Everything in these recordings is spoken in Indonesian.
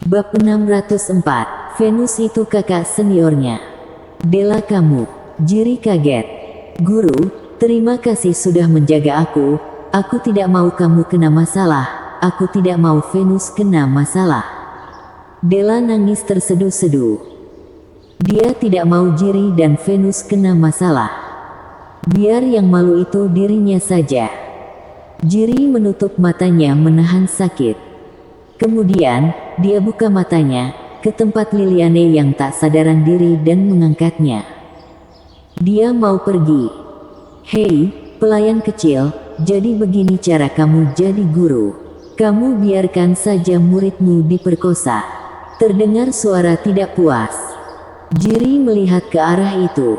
Bab 604, Venus itu kakak seniornya. Dela kamu. Jiri kaget. Guru, terima kasih sudah menjaga aku. Aku tidak mau kamu kena masalah. Aku tidak mau Venus kena masalah. Dela nangis terseduh-seduh. Dia tidak mau Jiri dan Venus kena masalah. Biar yang malu itu dirinya saja. Jiri menutup matanya menahan sakit. Kemudian, dia buka matanya, ke tempat Liliane yang tak sadaran diri dan mengangkatnya. Dia mau pergi. Hei, pelayan kecil, jadi begini cara kamu jadi guru. Kamu biarkan saja muridmu diperkosa. Terdengar suara tidak puas. Jiri melihat ke arah itu.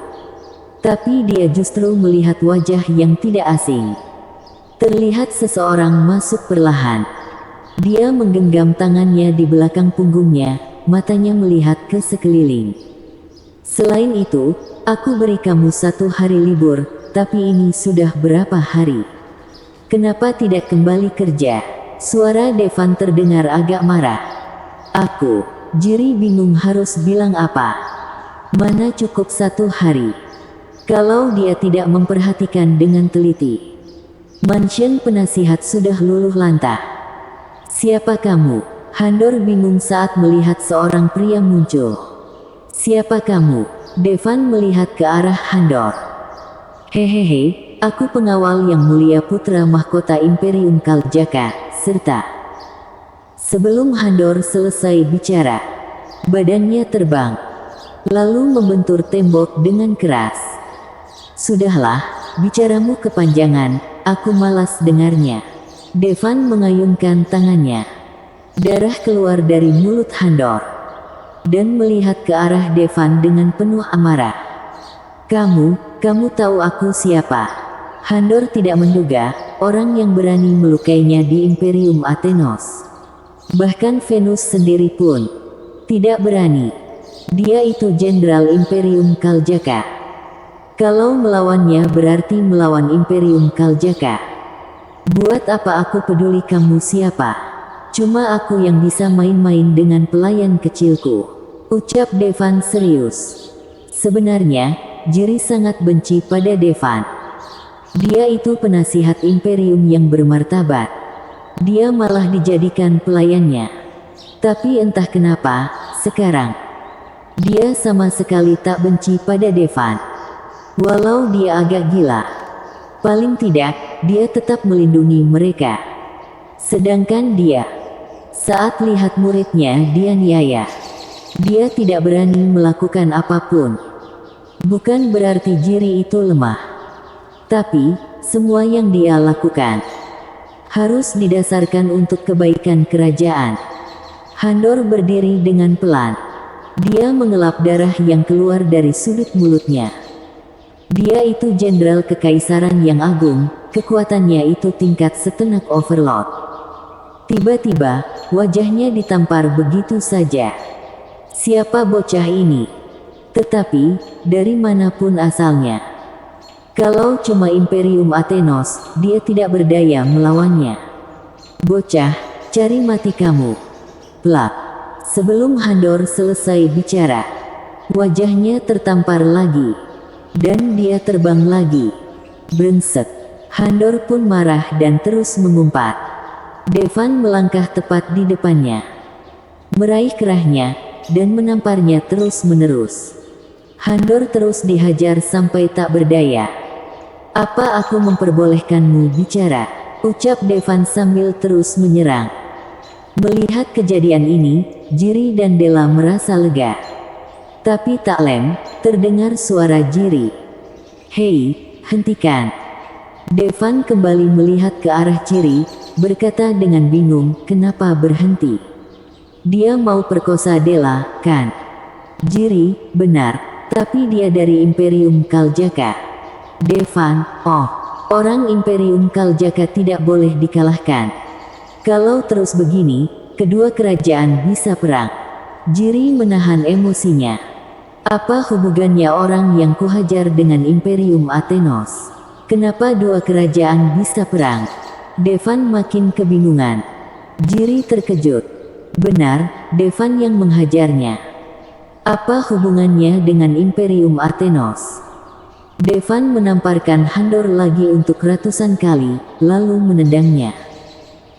Tapi dia justru melihat wajah yang tidak asing. Terlihat seseorang masuk perlahan. Dia menggenggam tangannya di belakang punggungnya, matanya melihat ke sekeliling. Selain itu, aku beri kamu 1 hari libur, tapi ini sudah berapa hari? Kenapa tidak kembali kerja? Suara Devan terdengar agak marah. Jiri bingung harus bilang apa. Mana cukup 1 hari? Kalau dia tidak memperhatikan dengan teliti. Mansion penasihat sudah luluh lantah. Siapa kamu? Handor bingung saat melihat seorang pria muncul. Siapa kamu? Devan melihat ke arah Handor. Hehehe, aku pengawal yang mulia putra mahkota Imperium Kaljaka, serta. Sebelum Handor selesai bicara, badannya terbang, lalu membentur tembok dengan keras. Sudahlah, bicaramu kepanjangan, aku malas dengarnya. Devan mengayunkan tangannya. Darah keluar dari mulut Handor. Dan melihat ke arah Devan dengan penuh amarah. Kamu tahu aku siapa? Handor tidak menduga, orang yang berani melukainya di Imperium Athenos. Bahkan Venus sendiri pun tidak berani. Dia itu Jenderal Imperium Kaljaka. Kalau melawannya berarti melawan Imperium Kaljaka. Buat apa aku peduli kamu siapa? Cuma aku yang bisa main-main dengan pelayan kecilku. Ucap Devan serius. Sebenarnya, Jiri sangat benci pada Devan. Dia itu penasihat Imperium yang bermartabat. Dia malah dijadikan pelayannya. Tapi entah kenapa, sekarang dia sama sekali tak benci pada Devan. Walau dia agak gila. Paling tidak, dia tetap melindungi mereka. Sedangkan dia, saat lihat muridnya dianiaya, dia tidak berani melakukan apapun. Bukan berarti Jiri itu lemah. Tapi, semua yang dia lakukan harus didasarkan untuk kebaikan kerajaan. Handor berdiri dengan pelan. Dia mengelap darah yang keluar dari sudut mulutnya. Dia itu jenderal kekaisaran yang agung, kekuatannya itu tingkat setenak overlord. Tiba-tiba, wajahnya ditampar begitu saja. Siapa bocah ini? Tetapi, dari manapun asalnya. Kalau cuma Imperium Athenos, dia tidak berdaya melawannya. Bocah, cari mati kamu. Plak. Sebelum Handor selesai bicara, wajahnya tertampar lagi. Dan dia terbang lagi. Brengsek. Handor pun marah dan terus mengumpat. Devan melangkah tepat di depannya, meraih kerahnya, dan menamparnya terus-menerus. Handor terus dihajar sampai tak berdaya. Apa aku memperbolehkanmu bicara? Ucap Devan sambil terus menyerang. Melihat kejadian ini, Jiri dan Dela merasa lega. Tapi tak lem, terdengar suara Jiri. Hei, hentikan. Devan kembali melihat ke arah Jiri, berkata dengan bingung, kenapa berhenti? Dia mau perkosa Dela, kan? Jiri, benar, tapi dia dari Imperium Kaljaka. Devan, orang Imperium Kaljaka tidak boleh dikalahkan. Kalau terus begini, kedua kerajaan bisa perang. Jiri menahan emosinya. Apa hubungannya orang yang kuhajar dengan Imperium Athenos? Kenapa dua kerajaan bisa perang? Devan makin kebingungan. Jiri terkejut. Benar, Devan yang menghajarnya. Apa hubungannya dengan Imperium Athenos? Devan menamparkan Handor lagi untuk ratusan kali, lalu menendangnya.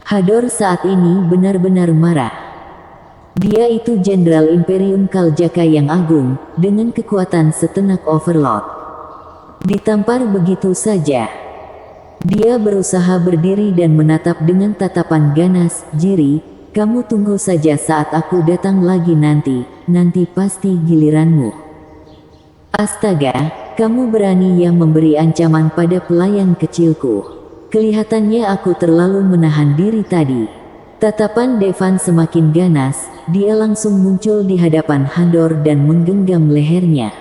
Hador saat ini benar-benar marah. Dia itu Jenderal Imperium Kaljaka yang agung, dengan kekuatan setenak Overlord. Ditampar begitu saja. Dia berusaha berdiri dan menatap dengan tatapan ganas. Jiri, kamu tunggu saja saat aku datang lagi nanti pasti giliranmu. Astaga, kamu berani ya memberi ancaman pada pelayan kecilku. Kelihatannya aku terlalu menahan diri tadi. Tatapan Devan semakin ganas, dia langsung muncul di hadapan Handor dan menggenggam lehernya.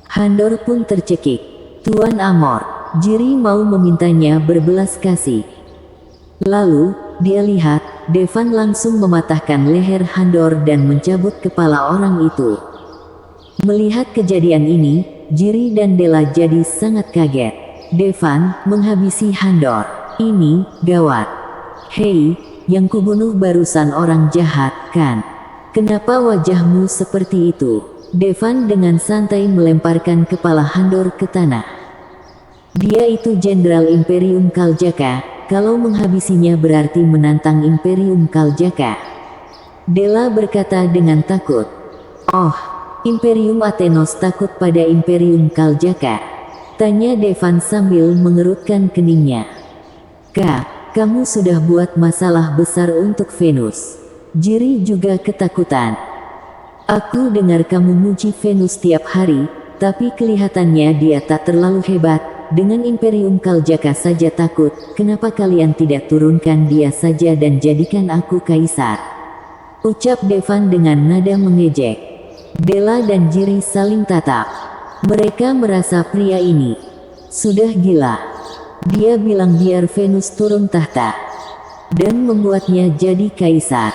Handor pun tercekik. Tuan Amor, Jiri mau memintanya berbelas kasih. Lalu, dia lihat, Devan langsung mematahkan leher Handor dan mencabut kepala orang itu. Melihat kejadian ini, Jiri dan Dela jadi sangat kaget. Devan menghabisi Handor. Ini gawat. Hei, yang kubunuh barusan orang jahat, kan? Kenapa wajahmu seperti itu? Devan dengan santai melemparkan kepala Handor ke tanah. Dia itu Jenderal Imperium Kaljaka, kalau menghabisinya berarti menantang Imperium Kaljaka. Dela berkata dengan takut. Oh, Imperium Athenos takut pada Imperium Kaljaka? Tanya Devan sambil mengerutkan keningnya. Kamu sudah buat masalah besar untuk Venus. Jiri juga ketakutan. Aku dengar kamu muji Venus tiap hari, tapi kelihatannya dia tak terlalu hebat. Dengan Imperium Kaljaka saja takut, kenapa kalian tidak turunkan dia saja dan jadikan aku kaisar? Ucap Devan dengan nada mengejek. Dela dan Jiri saling tatap. Mereka merasa pria ini sudah gila. Dia bilang biar Venus turun tahta dan membuatnya jadi kaisar.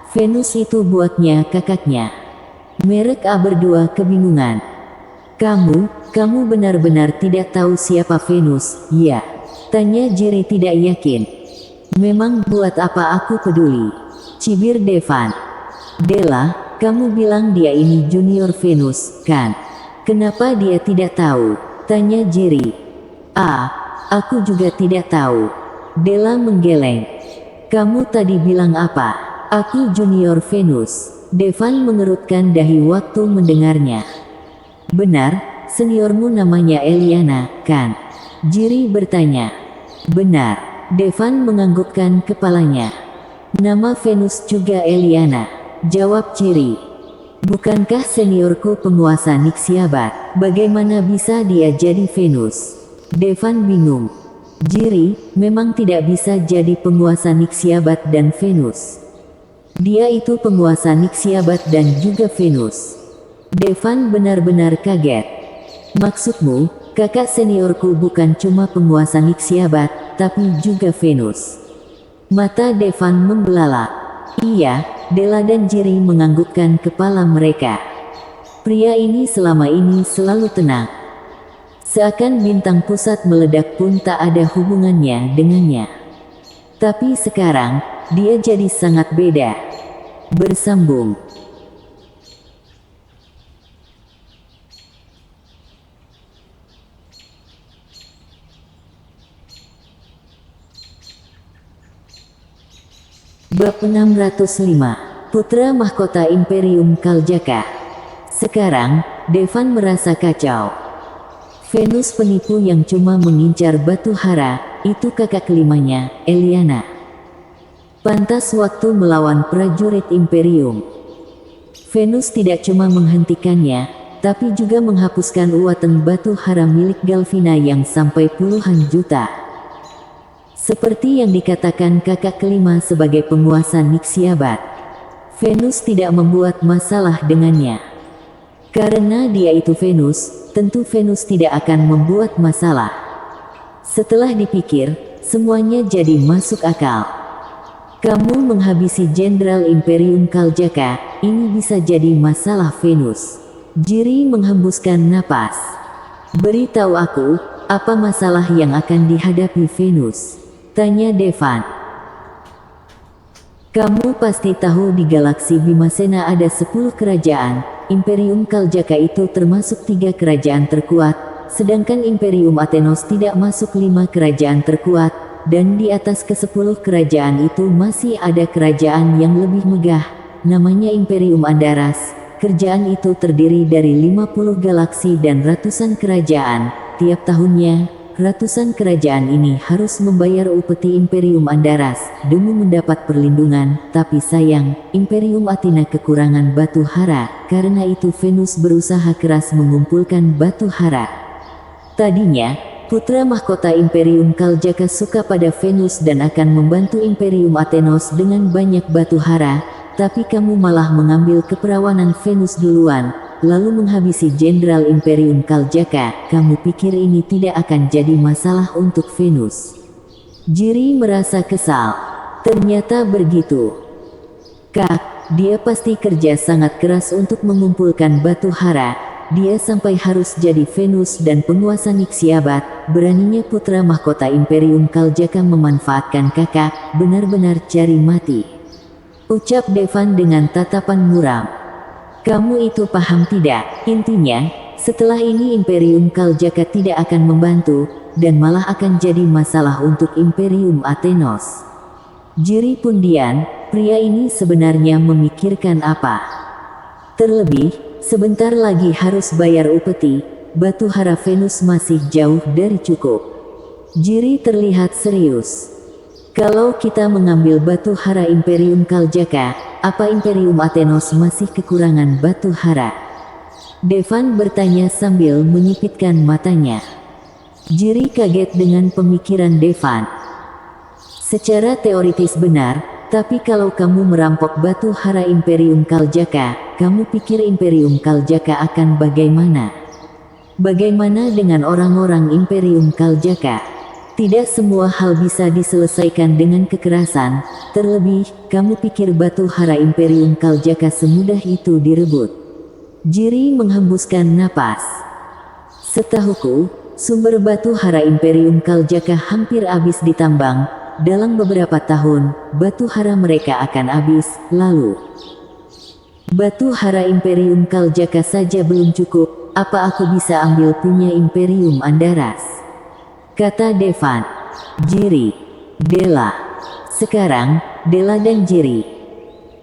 Venus itu buatnya kakaknya. Mereka berdua kebingungan. Kamu benar-benar tidak tahu siapa Venus, ya? Tanya Jiri tidak yakin. Memang buat apa aku peduli? Cibir Devan. Dela, kamu bilang dia ini junior Venus, kan? Kenapa dia tidak tahu? Tanya Jiri. Aku juga tidak tahu. Dela menggeleng. Kamu tadi bilang apa? Aku junior Venus. Devan mengerutkan dahi waktu mendengarnya. Benar, seniormu namanya Eliana, kan? Jiri bertanya. Benar. Devan menganggukkan kepalanya. Nama Venus juga Eliana. Jawab Jiri. Bukankah seniorku penguasa Nixiabat? Bagaimana bisa dia jadi Venus? Devan bingung. Jiri memang tidak bisa jadi penguasa Nixiabat dan Venus. Dia itu penguasa Nixiabat dan juga Venus. Devan benar-benar kaget. Maksudmu, kakak seniorku bukan cuma penguasa Nixiabat, tapi juga Venus? Mata Devan membelalak. Iya, Dela dan Jiri menganggukkan kepala mereka. Pria ini selama ini selalu tenang. Seakan bintang pusat meledak pun tak ada hubungannya dengannya. Tapi sekarang, dia jadi sangat beda. Bersambung. Bab 605, Putra Mahkota Imperium Kaljaka. Sekarang, Devan merasa kacau. Venus penipu yang cuma mengincar batu hara, itu kakak kelimanya, Eliana. Pantas waktu melawan prajurit Imperium. Venus tidak cuma menghentikannya, tapi juga menghapuskan uatan batu hara milik Galvina yang sampai puluhan juta. Seperti yang dikatakan kakak kelima sebagai penguasa Nixiabat, Venus tidak membuat masalah dengannya. Karena dia itu Venus, tentu Venus tidak akan membuat masalah. Setelah dipikir, semuanya jadi masuk akal. Kamu menghabisi Jenderal Imperium Kaljaka, ini bisa jadi masalah Venus. Jiri menghembuskan napas. Beritahu aku, apa masalah yang akan dihadapi Venus? Tanya Devan. Kamu pasti tahu di galaksi Bimasena ada 10 kerajaan. Imperium Kaljaka itu termasuk 3 kerajaan terkuat, sedangkan Imperium Athenos tidak masuk 5 kerajaan terkuat, dan di atas ke-10 kerajaan itu masih ada kerajaan yang lebih megah, namanya Imperium Andaras. Kerajaan itu terdiri dari 50 galaksi dan ratusan kerajaan. Tiap tahunnya, ratusan kerajaan ini harus membayar upeti Imperium Andaras demi mendapat perlindungan, tapi sayang, Imperium Athena kekurangan batu hara, karena itu Venus berusaha keras mengumpulkan batu hara. Tadinya, putra mahkota Imperium Kaljaka suka pada Venus dan akan membantu Imperium Athenos dengan banyak batu hara, tapi kamu malah mengambil keperawanan Venus duluan, lalu menghabisi Jenderal Imperium Kaljaka. Kamu pikir ini tidak akan jadi masalah untuk Venus? Jiri merasa kesal. Ternyata begitu. Kak, dia pasti kerja sangat keras untuk mengumpulkan batu hara. Dia sampai harus jadi Venus dan penguasa Nixiabat. Beraninya putra mahkota Imperium Kaljaka memanfaatkan kakak, benar-benar cari mati. Ucap Devan dengan tatapan muram. Kamu itu paham tidak? Intinya, setelah ini Imperium Kaljaka tidak akan membantu, dan malah akan jadi masalah untuk Imperium Athenos. Jiri Pundian, pria ini sebenarnya memikirkan apa? Terlebih, sebentar lagi harus bayar upeti, batu hara Venus masih jauh dari cukup. Jiri terlihat serius. Kalau kita mengambil batu hara Imperium Kaljaka, apa Imperium Athenos masih kekurangan batu hara? Devan bertanya sambil menyipitkan matanya. Jiri kaget dengan pemikiran Devan. Secara teoritis benar, tapi kalau kamu merampok batu hara Imperium Kaljaka, kamu pikir Imperium Kaljaka akan bagaimana? Bagaimana dengan orang-orang Imperium Kaljaka? Tidak semua hal bisa diselesaikan dengan kekerasan, terlebih, kamu pikir batu hara Imperium Kaljaka semudah itu direbut? Jiri menghembuskan napas. Setahuku, sumber batu hara Imperium Kaljaka hampir habis ditambang. Dalam beberapa tahun, batu hara mereka akan habis, lalu batu hara Imperium Kaljaka saja belum cukup, apa aku bisa ambil punya Imperium Andaras? Kata Devan. Jiri. Della. Sekarang, Della dan Jiri.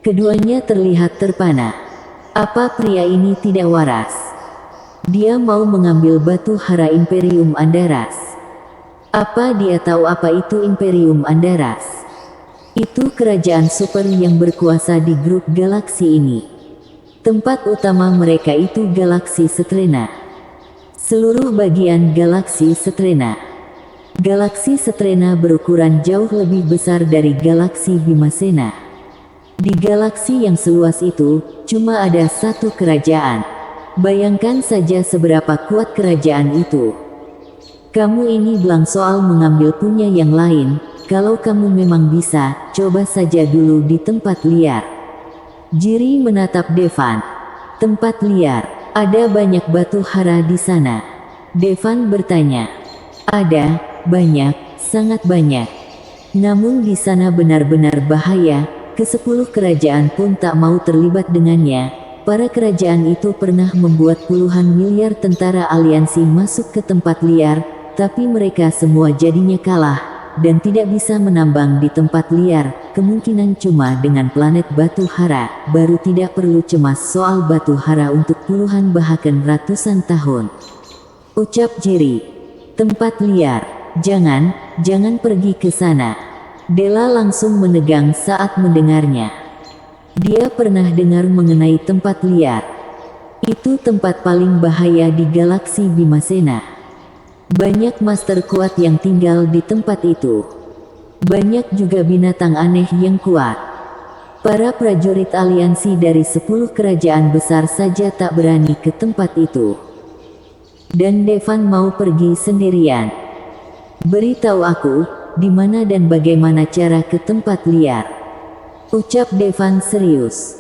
Keduanya terlihat terpana. Apa pria ini tidak waras? Dia mau mengambil batu hara Imperium Andaras. Apa dia tahu apa itu Imperium Andaras? Itu kerajaan super yang berkuasa di grup galaksi ini. Tempat utama mereka itu galaksi Setrena. Seluruh bagian galaksi Setrena. Galaksi Setrena berukuran jauh lebih besar dari galaksi Bimasena. Di galaksi yang seluas itu, cuma ada satu kerajaan. Bayangkan saja seberapa kuat kerajaan itu. Kamu ini bilang soal mengambil punya yang lain, kalau kamu memang bisa, coba saja dulu di tempat liar. Jiri menatap Devan. Tempat liar, ada banyak batu hara di sana. Devan bertanya. Ada. Banyak, sangat banyak. Namun di sana benar-benar bahaya, ke-10 kerajaan pun tak mau terlibat dengannya. Para kerajaan itu pernah membuat puluhan miliar tentara aliansi masuk ke tempat liar, tapi mereka semua jadinya kalah, dan tidak bisa menambang di tempat liar. Kemungkinan cuma dengan planet batu hara, baru tidak perlu cemas soal batu hara untuk puluhan bahkan ratusan tahun. Ucap Jiri. Tempat liar. Jangan pergi ke sana. Della langsung menegang saat mendengarnya. Dia pernah dengar mengenai tempat liar. Itu tempat paling bahaya di galaksi Bimasena. Banyak master kuat yang tinggal di tempat itu. Banyak juga binatang aneh yang kuat. Para prajurit aliansi dari 10 kerajaan besar saja tak berani ke tempat itu. Dan Devan mau pergi sendirian. Beritahu aku, di mana dan bagaimana cara ke tempat liar. Ucap Devan serius.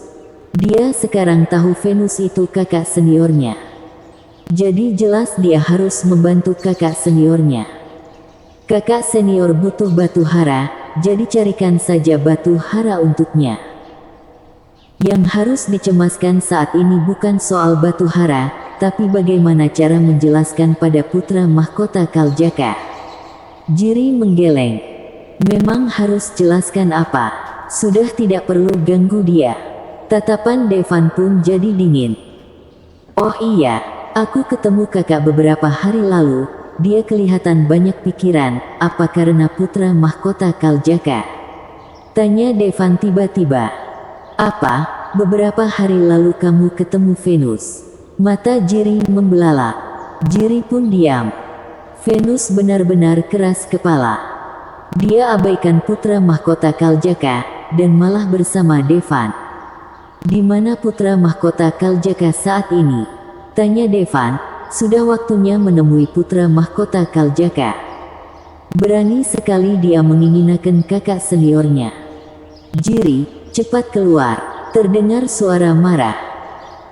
Dia sekarang tahu Venus itu kakak seniornya. Jadi jelas dia harus membantu kakak seniornya. Kakak senior butuh batu hara, jadi carikan saja batu hara untuknya. Yang harus dicemaskan saat ini bukan soal batu hara, tapi bagaimana cara menjelaskan pada putra mahkota Kaljaka. Jiri menggeleng. Memang harus jelaskan apa? Sudah tidak perlu ganggu dia. Tatapan Devan pun jadi dingin. Oh iya, aku ketemu kakak beberapa hari lalu. Dia kelihatan banyak pikiran. Apa karena putra mahkota Kaljaka? Tanya Devan tiba-tiba. Apa? Beberapa hari lalu kamu ketemu Venus? Mata Jiri membelalak. Jiri pun diam. Venus benar-benar keras kepala. Dia abaikan putra mahkota Kaljaka dan malah bersama Devan. Di mana putra mahkota Kaljaka saat ini? Tanya Devan. Sudah waktunya menemui putra mahkota Kaljaka. Berani sekali dia menginginkan kakak seniornya. Jiri, cepat keluar. Terdengar suara marah.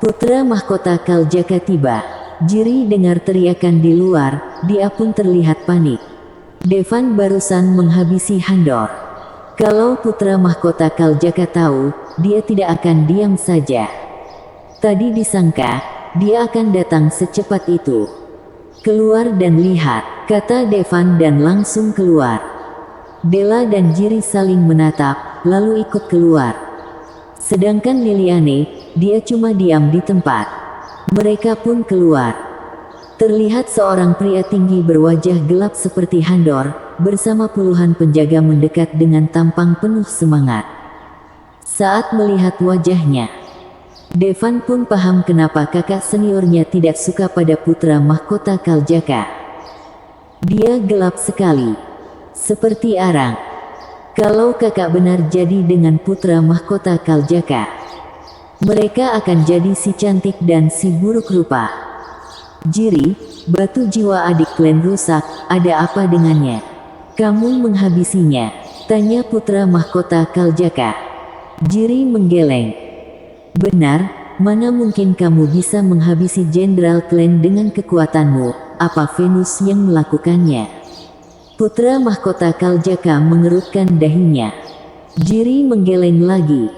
Putra mahkota Kaljaka tiba. Jiri dengar teriakan di luar, dia pun terlihat panik. Devan barusan menghabisi Handor. Kalau putra mahkota Kaljaka tahu, dia tidak akan diam saja. Tadi disangka dia akan datang secepat itu. Keluar dan lihat, kata Devan dan langsung keluar. Della dan Jiri saling menatap, lalu ikut keluar. Sedangkan Liliane, dia cuma diam di tempat. Mereka pun keluar. Terlihat seorang pria tinggi berwajah gelap seperti Handor, bersama puluhan penjaga mendekat dengan tampang penuh semangat. Saat melihat wajahnya, Devan pun paham kenapa kakak seniornya tidak suka pada putra mahkota Kaljaka. Dia gelap sekali. Seperti arang. Kalau kakak benar jadi dengan putra mahkota Kaljaka, mereka akan jadi si cantik dan si buruk rupa. Jiri, batu jiwa adik klan rusak, ada apa dengannya? Kamu menghabisinya? Tanya putra mahkota Kaljaka. Jiri menggeleng. Benar, mana mungkin kamu bisa menghabisi jenderal klan dengan kekuatanmu? Apa Venus yang melakukannya? Putra mahkota Kaljaka mengerutkan dahinya. Jiri menggeleng lagi.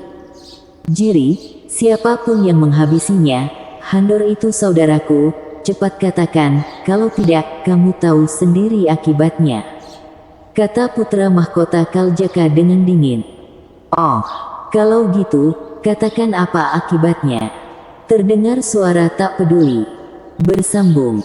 Jiri, siapapun yang menghabisinya, Handor itu saudaraku, cepat katakan, kalau tidak, kamu tahu sendiri akibatnya. Kata putra mahkota Kaljaka dengan dingin. Oh, kalau gitu, katakan apa akibatnya? Terdengar suara tak peduli. Bersambung.